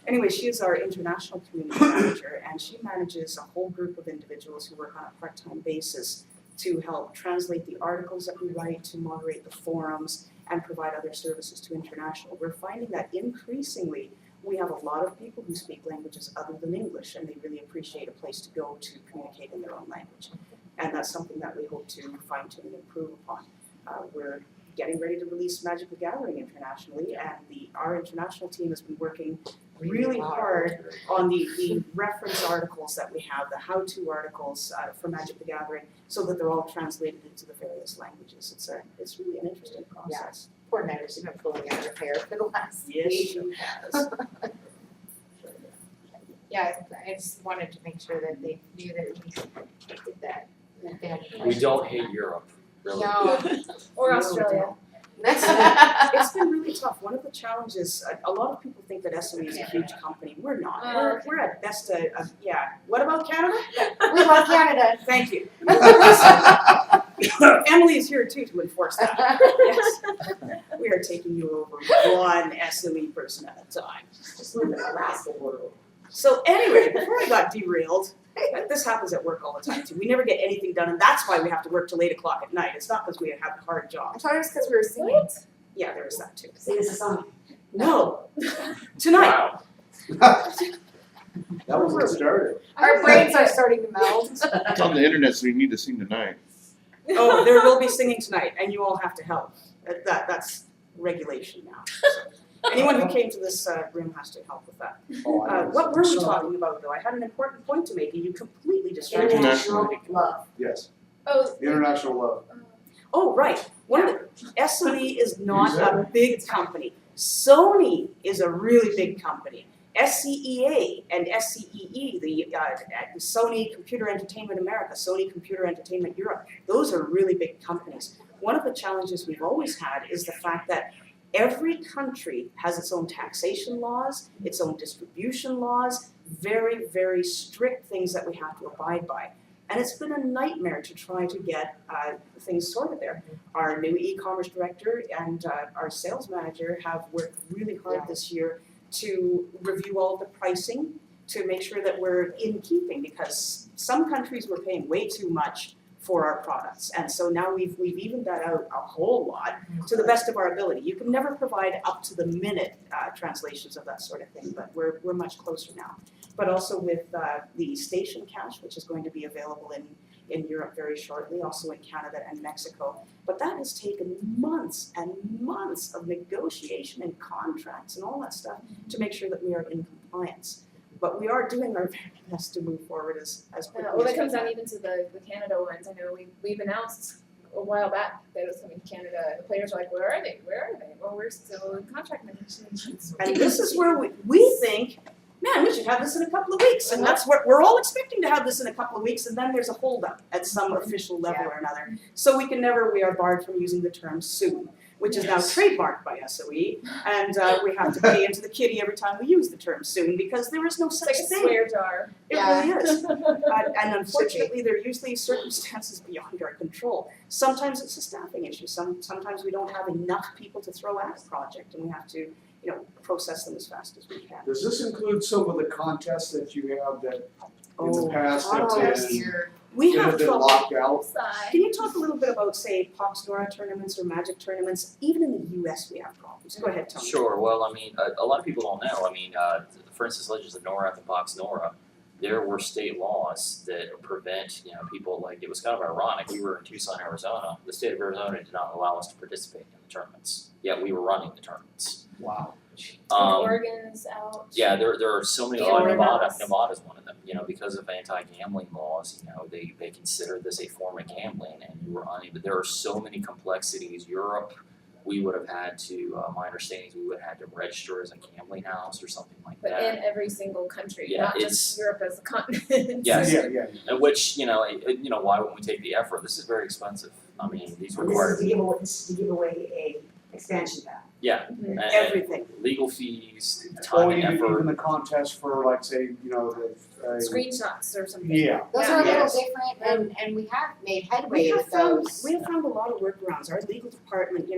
Anyway, she is our international community manager, and she manages a whole group of individuals who work on a part-time basis to help translate the articles that we write, to moderate the forums, and provide other services to international. We're finding that increasingly we have a lot of people who speak languages other than English, and they really appreciate a place to go to communicate in their own language. And that's something that we hope to fine-tune and improve upon. We're getting ready to release Magic the Gathering internationally, and our international team has been working really hard on the reference articles that we have, the how-to articles for Magic the Gathering, so that they're all translated into the various languages. It's really an interesting process. Poor Netta's been pulling out her hair for the last Yes, week. she has. Yeah, I just wanted to make sure that they knew that we did that. We don't hate Europe, really. No. Or Australia. It's been really tough. One of the challenges, a lot of people think that SOE is a huge company. We're not. We're at best yeah. What about Canada? We love Canada. Thank you. Emily is here too to enforce that. Yes. We are taking you over one SOE person at a time. Just live in Alaska world. So anyway, before I got derailed, this happens at work all the time too. We never get anything done, and that's why we have to work till 8 o'clock at night. It's not because we have hard I jobs. thought it was because we were singing. Yeah, there is that too. Sing us a song. No, tonight. Wow. That was what started. Our brains are starting to meld. It's on the internet, so you need to sing tonight. Oh, there will be singing tonight, and you all have to help. That's regulation now. So anyone who came to this room has to help with that. Oh, I know. What were we Sorry. talking about, though? I had an important point to make, and you completely distracted me. International love. Yes, Oh, international love. Oh, right. One of the SOE is not a big company. Sony is a really big company. SCEA and SCEE, the Sony Computer Entertainment America, Sony Computer Entertainment Europe, those are really big companies. One of the challenges we've always had is the fact that every country has its own taxation laws, its own distribution laws, very, very strict things that we have to abide by. And it's been a nightmare to try to get things sorted there. Our new e-commerce director and our sales manager have worked really hard this year to review all of the pricing to make sure that we're in keeping, because some countries were paying way too much for our products. And so now we've evened that out a whole lot to the best of our ability. You can never provide up to the minute translations of that sort of thing, but we're much closer now. But also with the station cache, which is going to be available in Europe very shortly, also in Canada and Mexico. But that has taken months and months of negotiation and contracts and all that stuff to make sure that we are in compliance. But we are doing our very best to move forward as quickly well, as that we comes can. down even to the Canada ones. I know we've announced a while back that it was coming to Canada, and the players were like, where are they? Where are they? Well, we're still in contract negotiations. And this is where we think, man, we should have this in a couple of weeks. And that's what we're all expecting to have this in a couple of weeks, and then there's a holdup at some official level or another. So we are barred from using the term soon. which is now trademarked by SOE, and we have to pay into the kitty every time we use the term soon, because there is no It's such like a thing. swear jar. It really is. And unfortunately, there are usually circumstances beyond our control. Sometimes it's a staffing issue. Sometimes we don't have enough people to throw at a project, and we have to, process them as fast as we can. Does this include some of the contests that you have that in the Oh, past have contests. been, We that have have been trouble. locked out? Sigh. Can you talk a little bit about, say, Pops Nora tournaments or Magic tournaments? Even in the US, we have problems. Go ahead, Tony. Sure, well, I mean, a lot of people don't know, I mean, for instance, Legends of Nora at the Box Nora, there were state laws that prevent, people, like, it was kind of ironic, we were in Tucson, Arizona, the state of Arizona did not allow us to participate in the tournaments, yet we were running the tournaments. Wow. Oregon's out. Yeah, there are so many, Yeah, Nevada's one of them, because of anti-gambling laws, they consider this a form of gambling, and you were unable, there are so many complexities, Europe, we would have had to, my understanding is we would have had to register as a gambling house or something like But that. in every single country, Yeah, not it's- just Europe as a continent. Yes. Yeah. And which, why wouldn't we take the effort? This is very expensive. I mean, these And require, this is to give away a expansion pack. yeah, Mhm. and Everything. legal fees, Or time and even effort. the contest for, like, say, the, Screenshots or something. yeah. Those Yeah. are a little Yes. different and we have made We headway have with found, those. we have found a lot of workarounds. Our legal department,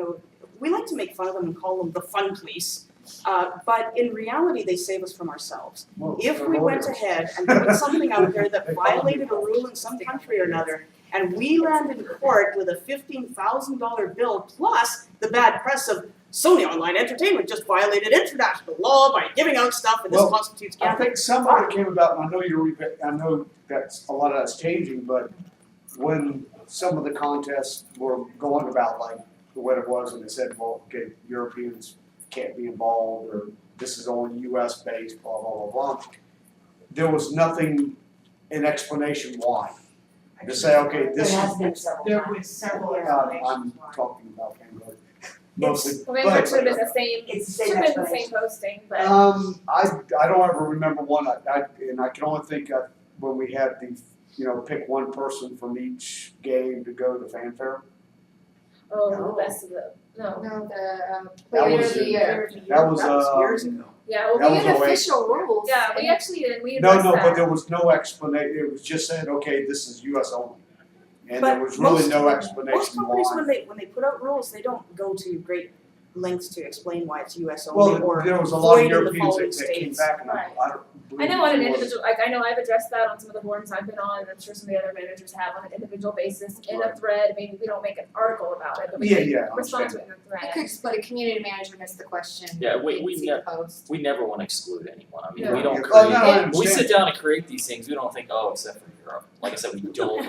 we like to make fun of them and call them the fun police. But in reality, they save us from ourselves. Well, If they're we went lawyers. ahead and put something out there that violated a rule in some country or another, and we land in court with a $15,000 bill plus the bad press of Sony Online Entertainment just violated international law by giving out stuff, and this Well, constitutes I gambling. think some of it came about, and I know that's, a lot of that's changing, but when some of the contests were going about, like, what it was, and they said, well, okay, Europeans can't be involved, or this is only US based, blah, blah, blah, blah. There was nothing, an explanation why. To say, okay, There this is, has been several There times. was several I'm talking about Vanguard mostly, Well, maybe that but, should have been the same, It's the should same have been the same explanation. posting, but. I don't ever remember one, and I can only think of when we had the, pick one person from each game to go to Fanfare. Oh, No. the best of the, no. No, the That player was of the in- year. That was, years ago. Yeah, well, That We was had a way- official rules. yeah, we actually did, we No, addressed no, that. but there was no explanation, it was just saying, okay, this is US only. And But there was really most- no Most explanation companies, why. when they put out rules, they don't go to great lengths to explain why it's US only Well, or there was a lot of void in the Europeans following that came states. back, and Right. I don't believe I know on an it was- individual, I know I've addressed that on some of the forums I've been on, and I'm sure some of the other managers have on an individual basis, in a Right. thread, maybe we don't make an article about it, but we Yeah, can yeah, I respond understand. to it in a I thread. could, but a community manager missed the question. Yeah, we Didn't see ne- the post. We never want to exclude anyone. I mean, Yeah. we don't Oh, create, no, I we understand. sit down and create these things, we don't think, oh, except for Europe. Like I said, we don't.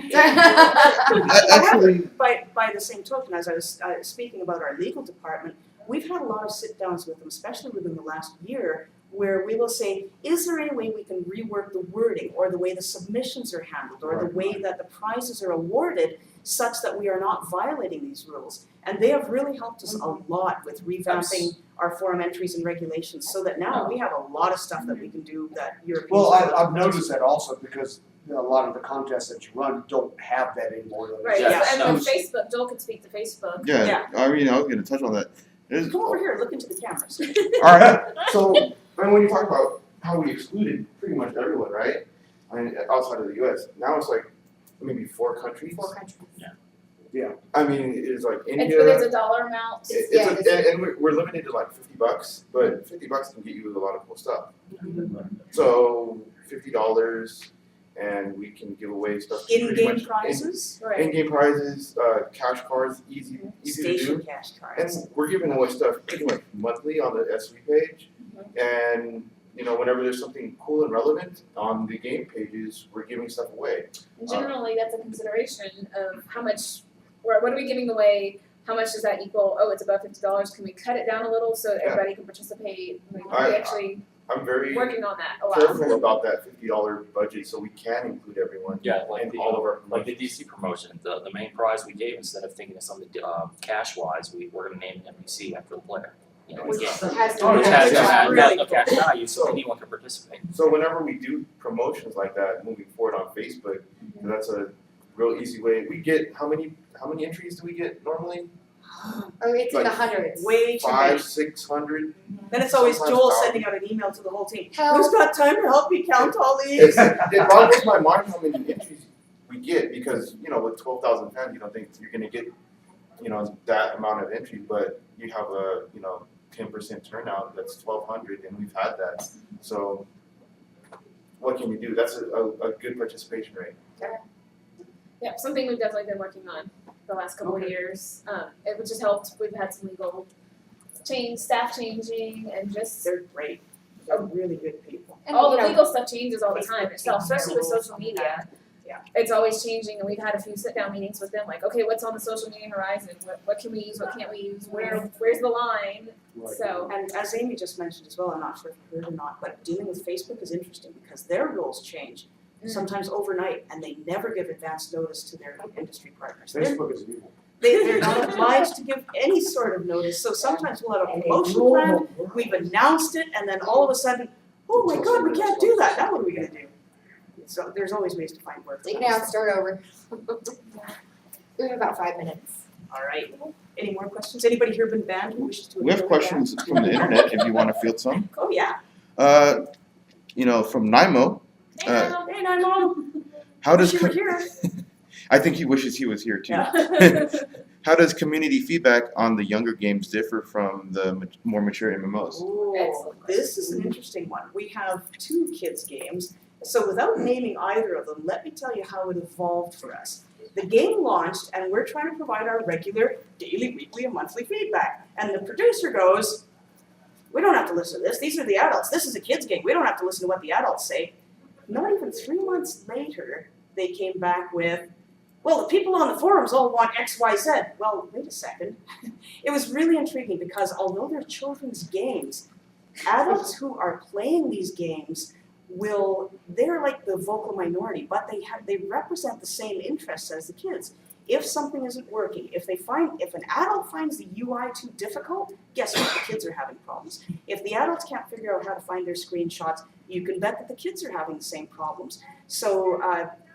Actually, By the same token, as I was speaking about our legal department, we've had a lot of sit-downs with them, especially within the last year, where we will say, is there any way we can rework the wording, or the way the submissions are handled, or the Right. way that the prizes are awarded, such that we are not violating these rules? And they have really helped us a lot with revamping our forum entries and regulations, so that now we have a lot of stuff that we can do that Europeans. Well, don't. I've noticed that also, because a lot of the contests that you run don't have that anymore. Right, Yeah, and no. with Facebook, Joel could speak to Facebook. yeah, I mean, I was gonna touch on that. There's, Come over here, look into the cameras. Alright, so, when you talk about how we excluded pretty much everyone, right? I mean, outside of the US, now it's like maybe 4 countries. 4 countries. I mean, it's like And India. but there's a dollar amount. Yeah, And we're limited to like $50, but $50 can get you a lot of cool stuff. So $50, and we can give away stuff. pretty In-game much- prizes, Right. In-game prizes, cash cards, easy to do. station cash cards. And we're giving away stuff pretty much monthly on the SOE page. And, whenever there's something cool and relevant on the game pages, we're giving stuff away. And generally, that's a consideration of how much, or what are we giving away, how much does that equal, oh, it's above $50, can we cut it down a little so that Yeah. everybody can participate? We I- actually I'm very working on that a lot. careful about that $50 budget so we can include everyone Yeah, like in the, all of our like the promotions. DC promotion, the main prize we gave, instead of thinking of something, cash wise, we're gonna name an NPC after the player. Which Again, has Oh, which yeah, has yeah. a cash value, so anyone can participate. So whenever we do promotions like that, moving forward on Facebook, that's a real easy way. We get, how many entries do we get normally? Oh, it's in the Like hundreds. Way too many. 500-600. Then it's always Sometimes Joel thousands. sending out an email to the whole team. Help. Who's got time to help me count all these? It boggles my mind how many entries we get because, with 12,000 fans, you don't think you're gonna get, that amount of entries, but you have a, 10% turnout, that's 1,200, and we've had that. So what can you do? That's a good participation rate. Yeah, something we've definitely been working on the last couple of years. It just helped. We've had some legal change, staff changing, and just They're great. They're really good people. And, all you the know, legal stuff changes all the time Facebook itself, changes especially with rules social and media. Yeah. It's always changing, and we've had a few sit-down meetings with them, like, okay, what's on the social media horizon? What can we use? What can't we use? Where's the line? Right. So And as Amy just mentioned as well, I'm not sure if you heard or not, but dealing with Facebook is interesting because their rules change sometimes overnight and they never give advance notice to their industry partners. Facebook is evil. They're not obliged to give any sort of notice, so sometimes we'll have a And they promotion rule plan, the world. we've announced it, and then all of a sudden, oh my God, we can't do that, now what are we gonna do? So there's always ways to find work. Take it out, start over. We have about 5 minutes. All right, any more questions? Anybody here been banned who wishes to? We have appeal their ban? questions from the internet if you want to field some. Oh, yeah. From Nimo, Hey, Mom. how does Wish you were here. I think he wishes he was here too. Yeah. How does community feedback on the younger games differ from the more mature MMOs? Ooh, Excellent this is an interesting one. We have 2 kids games, so without naming either of them, let me tell you how it evolved for us. The game launched and we're trying to provide our regular daily, weekly, and monthly feedback. And the producer goes, we don't have to listen to this, these are the adults, this is a kid's game, we don't have to listen to what the adults say. Not even 3 months later, they came back with, well, the people on the forums all want X, Y, Z. Well, wait a second. It was really intriguing because although they're children's games, adults who are playing these games they're like the vocal minority, but they represent the same interests as the kids. If something isn't working, if an adult finds the UI too difficult, guess what? The kids are having problems. If the adults can't figure out how to find their screenshots, you can bet that the kids are having the same problems. So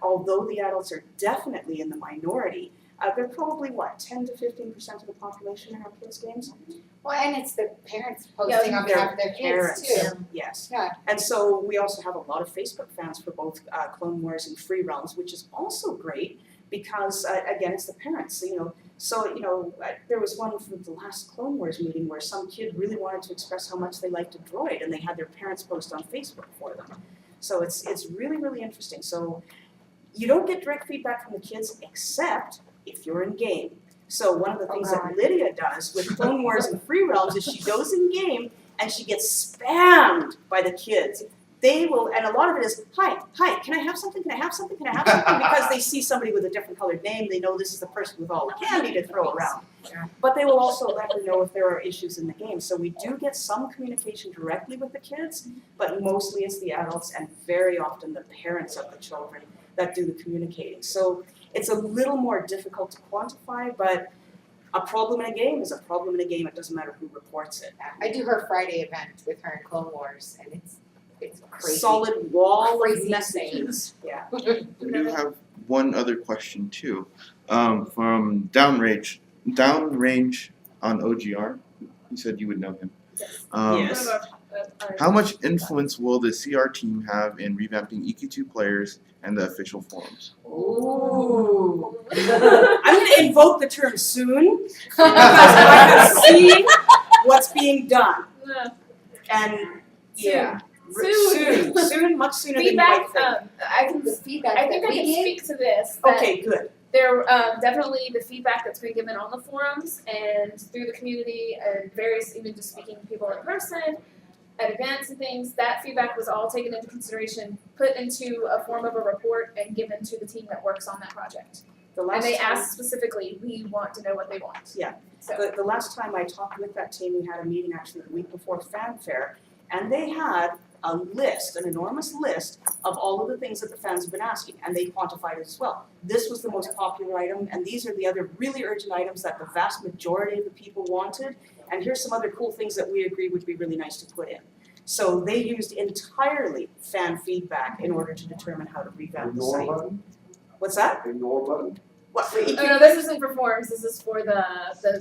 although the adults are definitely in the minority, they're probably 10 to 15% of the population in our kids' games. Well, and it's the parents posting on behalf of their kids too. Yes. Yeah. And so we also have a lot of Facebook fans for both Clone Wars and Free Realms, which is also great because again, it's the parents. So there was one from the last Clone Wars meeting where some kid really wanted to express how much they liked a droid, and they had their parents post on Facebook for them. So it's really, really interesting. So you don't get direct feedback from the kids except if you're in game. So one of the things that Lydia does with Clone Wars and Free Realms is she goes in game and she gets spammed by the kids. They will, and a lot of it is, hi, can I have something, can I have something, can I have something? Because they see somebody with a different colored name, they know this is the person with all the candy to throw around. But they will also let her know if there are issues in the game. So we do get some communication directly with the kids, but mostly it's the adults and very often the parents of the children that do the communicating. So it's a little more difficult to quantify, but a problem in a game is a problem in a game. It doesn't matter who reports it. I do her Friday event with her in Clone Wars, and it's crazy. Solid wall of Crazy messages. Yeah. We do have one other question too, from Downrange on OGR. You said you would know him. Yes. How much influence will the CR team have in revamping EQ2 players and the official forums? Ooh. I'm going to invoke the term soon because I have seen what's being done. And yeah, soon, much sooner than you might Feedback, think. I think the feedback I think that I we can get. speak to this. That Okay, good. There, definitely the feedback that's been given on the forums and through the community and various, even just speaking to people in person at events and things, that feedback was all taken into consideration, put into a form of a report and given to the team that works on that project. And they asked specifically, we want to know what they want. Yeah. So, The last time I talked with that team, we had a meeting actually the week before Faire, and they had a list, an enormous list of all of the things that the fans have been asking, and they quantified it as well. This was the most popular item, and these are the other really urgent items that the vast majority of the people wanted, and here's some other cool things that we agree would be really nice to put in. So they used entirely fan feedback in order to determine how to revamp the Ignore site. button? What's that? Ignore button? What, for EQ? Oh, no, this isn't for forms, this is for the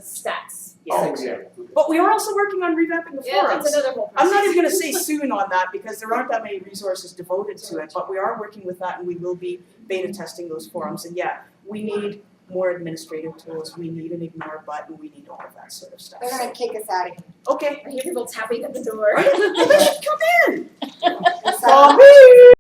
stats. Oh, yeah. But we are also working on revamping the Yeah, forums. that's another whole I'm process. not even gonna say soon on that because there aren't that many resources devoted to it, but we are working with that and we will be beta testing those forums. And yeah, we need more administrative tools, we need an ignore button, we need all of that sort of stuff. They're gonna kick us out of here. Okay. I hear people tapping at the door. Right? Come in. So- Come in.